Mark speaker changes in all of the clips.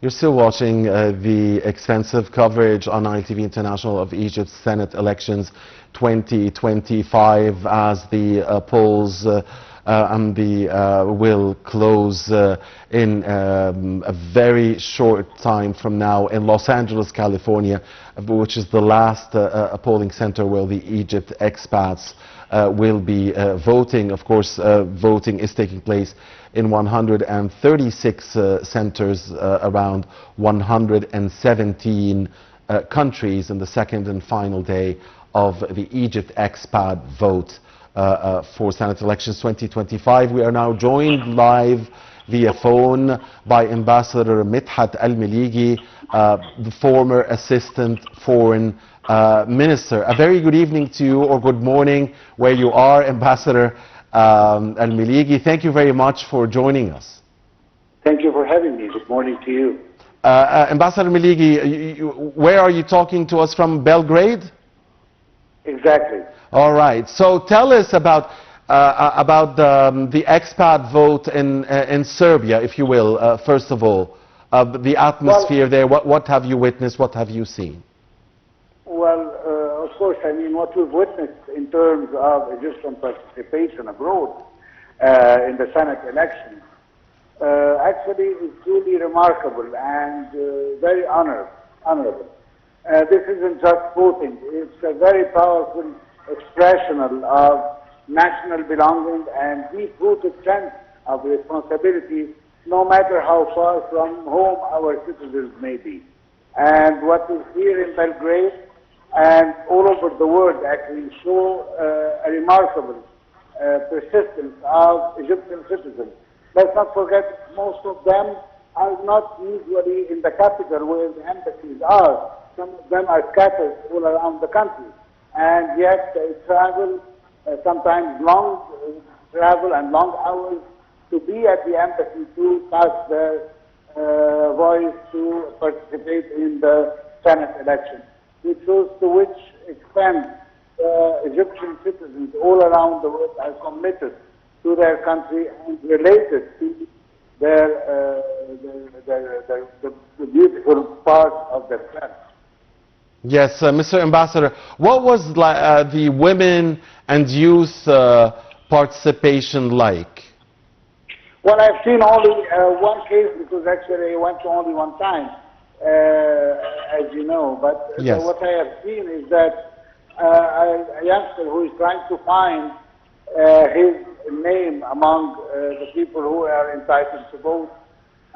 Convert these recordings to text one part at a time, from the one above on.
Speaker 1: You're still watching the extensive coverage on ITV International of Egypt's Senate elections 2025 as the polls and the will close in a very short time from now in Los Angeles, California, which is the last polling center where the Egypt expats will be voting. Of course, voting is taking place in 136 centers around 117 countries in the second and final day of the Egypt expat vote for Senate elections 2025. We are now joined live via phone by Ambassador Medhat Al-Melegui, the former Assistant Foreign Minister. A very good evening to you, or good morning where you are, Ambassador Al-Melegui. Thank you very much for joining us.
Speaker 2: Thank you for having me. Good morning to you.
Speaker 1: Ambassador Melegui, where are you talking to us from? Belgrade?
Speaker 2: Exactly.
Speaker 1: All right. So tell us about the expat vote in Serbia, if you will. First of all, the atmosphere there. What have you witnessed? What have you seen?
Speaker 2: Well, of course, I mean, what we've witnessed in terms of Egyptian participation abroad in the Senate election actually is truly remarkable and very honorable. This isn't just voting. It's a very powerful expression of national belonging and deep-rooted sense of responsibility, no matter how far from home our citizens may be. And what is here in Belgrade and all over the world actually show a remarkable persistence of Egyptian citizens. Let's not forget, most of them are not usually in the capital where the embassies are. Some of them are scattered all around the country. And yet they travel, sometimes long travel and long hours to be at the embassy to pass their voice to participate in the Senate election. It shows to which extent Egyptian citizens all around the world are committed to their country and related to the beautiful part of their country.
Speaker 1: Yes, Mr. Ambassador, what was the women and youth participation like?
Speaker 2: Well, I've seen only one case because actually I went to only one time, as you know. But
Speaker 1: yes,
Speaker 2: what I have seen is that a youngster who is trying to find his name among the people who are entitled to vote,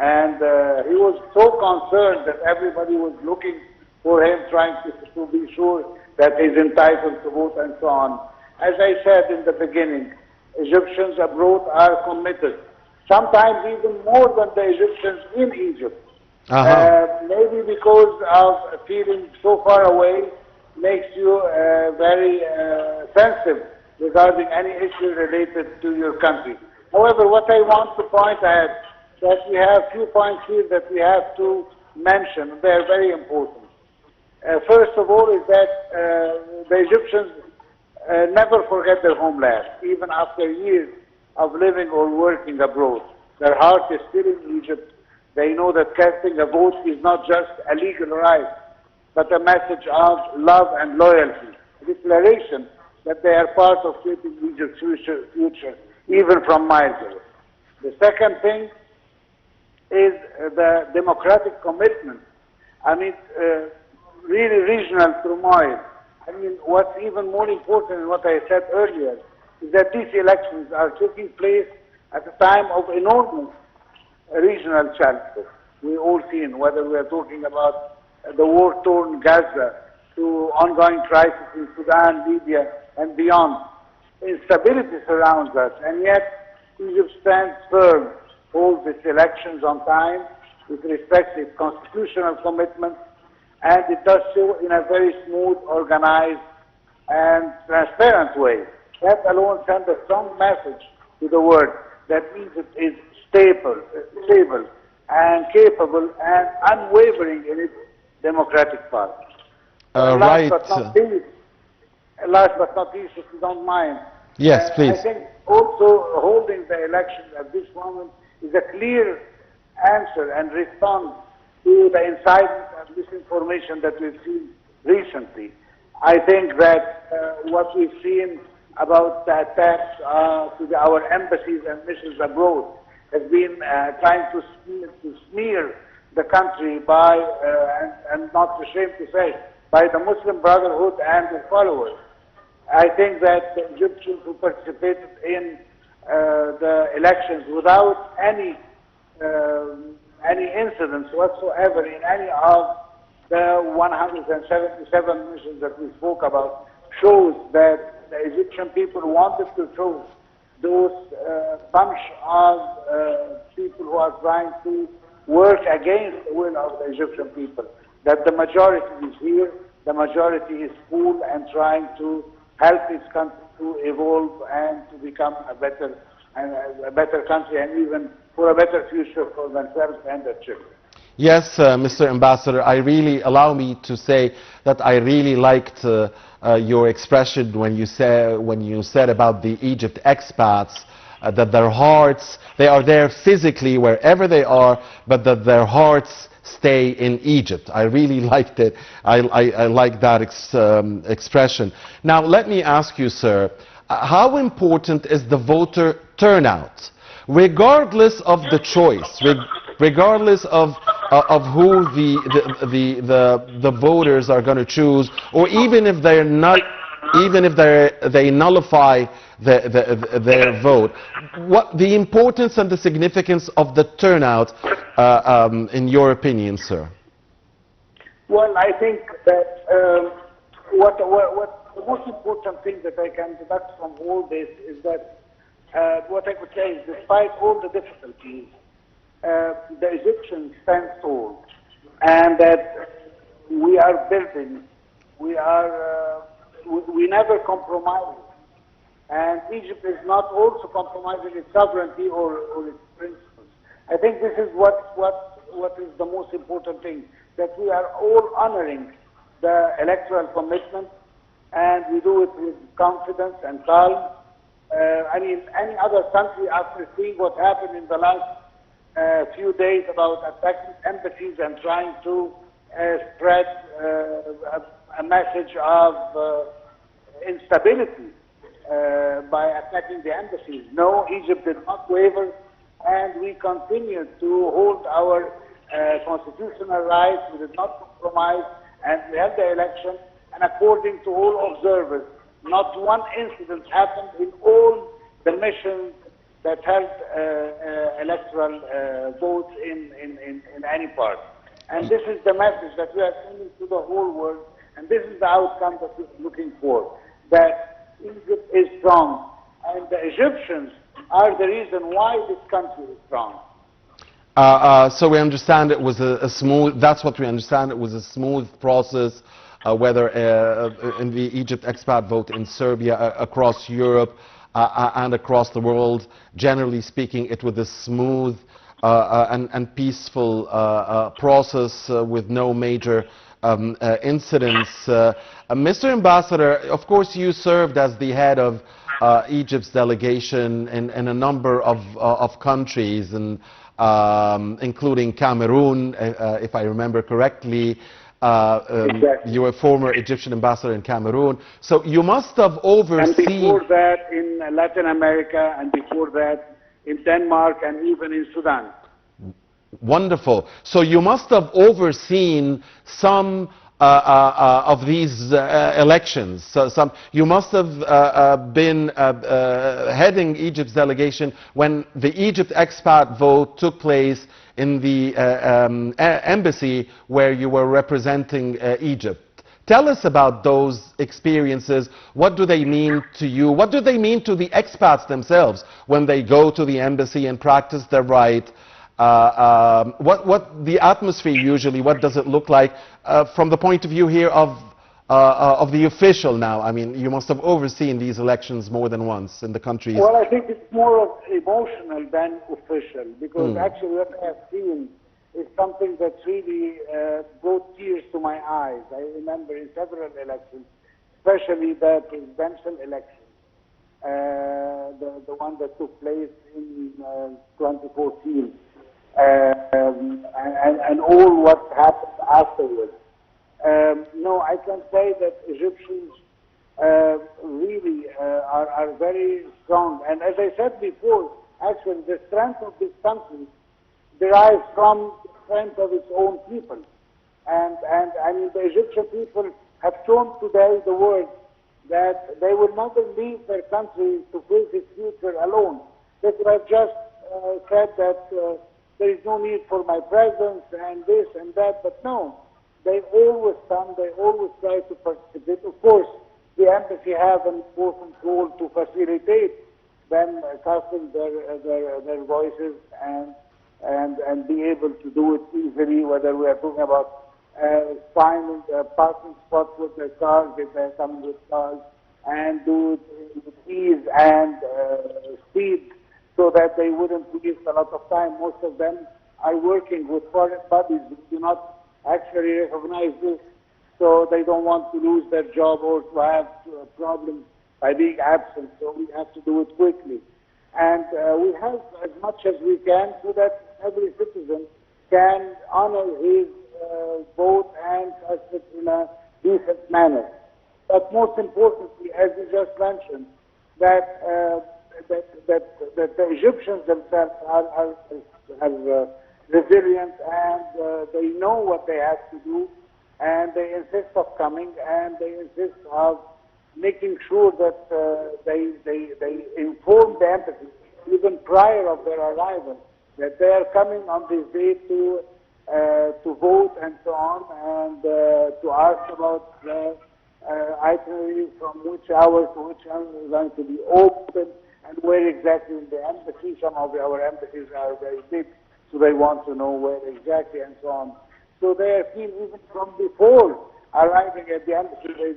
Speaker 2: and he was so concerned that everybody was looking for him, trying to be sure that he's entitled to vote and so on. As I said in the beginning, Egyptians abroad are committed, sometimes even more than the Egyptians in Egypt. Maybe because of feeling so far away makes you very sensitive regarding any issue related to your country. However, what I want to point out that we have few points here that we have to mention. They are very important. First of all is that the Egyptians never forget their homeland, even after years of living or working abroad. Their heart is still in Egypt. They know that casting a vote is not just a legal right, but a message of love and loyalty, a declaration that they are part of shaping Egypt's future, even from miles away. The second thing is the democratic commitment. I mean, really regional turmoil. I mean, what's even more important than what I said earlier is that these elections are taking place at a time of enormous regional challenges. We've all seen, whether we are talking about the war-torn Gaza to ongoing crisis in Sudan, Libya, and beyond. Instability surrounds us, and yet Egypt stands firm, holds its elections on time, with respect to its constitutional commitments, and it does so in a very smooth, organized, and transparent way. That alone sends a strong message to the world that Egypt is stable and capable and unwavering in its democratic path.
Speaker 1: Right.
Speaker 2: Last but not least, if you don't mind.
Speaker 1: Yes, please.
Speaker 2: I think also holding the elections at this moment is a clear answer and response to the incitement and misinformation that we've seen recently. I think that what we've seen about the attacks to our embassies and missions abroad has been trying to smear the country by, and not ashamed to say, by the Muslim Brotherhood and their followers. I think that the Egyptians who participated in the elections without any incidents whatsoever in any of the 177 missions that we spoke about shows that the Egyptian people wanted to choose those bunch of people who are trying to work against the will of the Egyptian people. That the majority is here, the majority is cool and trying to help its country to evolve and to become a better country, and even for a better future for themselves and their children.
Speaker 1: Yes, Mr. Ambassador, allow me to say that I really liked your expression when you said about the Egypt expats, that their hearts, they are there physically wherever they are, but that their hearts stay in Egypt. I really liked it. I like that expression. Now, let me ask you, sir, how important is the voter turnout, regardless of the choice, regardless of who the voters are going to choose, or even if they're not, even if they nullify their vote? What the importance and the significance of the turnout, in your opinion, sir?
Speaker 2: Well, I think that what the most important thing that I can deduct from all this is that what I could say is, despite all the difficulties, the Egyptians stand tall, and that we are building. We never compromise, and Egypt is not also compromising its sovereignty or its principles. I think this is what is the most important thing, that we are all honoring the electoral commitment, and we do it with confidence and calm. I mean, any other country, after seeing what happened in the last few days about attacking embassies and trying to spread a message of instability by attacking the embassies. No, Egypt did not waver, and we continue to hold our constitutional rights. We did not compromise, and we held the election, and according to all observers, not one incident happened in all the missions that held electoral votes in any part. And this is the message that we are sending to the whole world, and this is the outcome that we're looking for, that Egypt is strong, and the Egyptians are the reason why this country is strong.
Speaker 1: So we understand it was a smooth, that's what we understand, it was a smooth process, whether in the Egypt expat vote in Serbia, across Europe, and across the world. Generally speaking, it was a smooth and peaceful process with no major incidents. Mr. Ambassador, of course you served as the head of Egypt's delegation in a number of countries, and including Cameroon, if I remember correctly.
Speaker 2: Exactly.
Speaker 1: You were a former Egyptian ambassador in Cameroon, so you must have overseen...
Speaker 2: And before that in Latin America, and before that in Denmark, and even in Sudan.
Speaker 1: Wonderful. So you must have overseen some of these elections. So you must have been heading Egypt's delegation when the Egypt expat vote took place in the embassy where you were representing Egypt. Tell us about those experiences. What do they mean to you? What do they mean to the expats themselves when they go to the embassy and practice their right? What the atmosphere usually, what does it look like from the point of view here of the official now? I mean, you must have overseen these elections more than once in the countries.
Speaker 2: Well, I think it's more of emotional than official, because actually what I have seen is something that really brought tears to my eyes. I remember in several elections, especially the presidential election, the one that took place in 2014. and all what happened afterwards. No, I can say that Egyptians really are very strong. And as I said before, actually the strength of this country derives from the strength of its own people. And I mean, the Egyptian people have shown today the world that they will not leave their country to face its future alone. They could have just said that there is no need for my presence and this and that, but no. They always come, they always try to participate. Of course, the embassy have an important role to facilitate them casting their voices and be able to do it easily, whether we are talking about finding parking spots with their cars, if they're coming with cars, and do it with ease and speed so that they wouldn't waste a lot of time. Most of them are working with foreign bodies who do not actually recognize this, so they don't want to lose their job or to have problems by being absent, so we have to do it quickly. And we have as much as we can so that every citizen can honor his vote and cast it in a decent manner. But most importantly, as you just mentioned, that the Egyptians themselves are resilient and they know what they have to do, and they insist of coming, and they insist of making sure that they inform the embassy even prior of their arrival that they are coming on this day to vote and so on, and to ask about the itinerary from which hour to which hour is going to be open and where exactly in the embassy. Some of our embassies are very big, so they want to know where exactly and so on. So they are keen even from before arriving at the embassy. They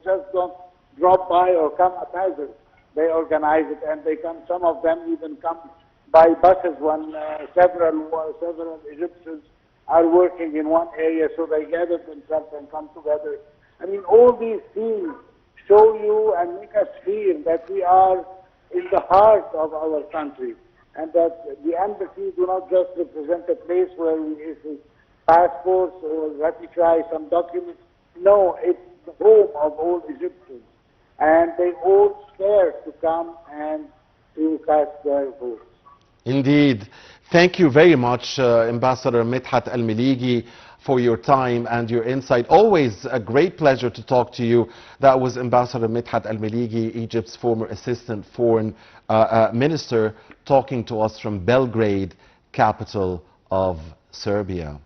Speaker 2: just don't drop by or come haphazard. They organize it, and they come. Some of them even come by buses when several Egyptians are working in one area, so they gather themselves and come together. I mean, all these things show you and make us feel that we are in the heart of our country, and that the embassy do not just represent a place where we issue passports or ratify some documents. No, it's the home of all Egyptians, and they all care to come and to cast their votes.
Speaker 1: Indeed. Thank you very much, Ambassador Medhat Al-Melegui, for your time and your insight. Always a great pleasure to talk to you. That was Ambassador Medhat Al-Melegui, Egypt's former Assistant Foreign Minister, talking to us from Belgrade, capital of Serbia.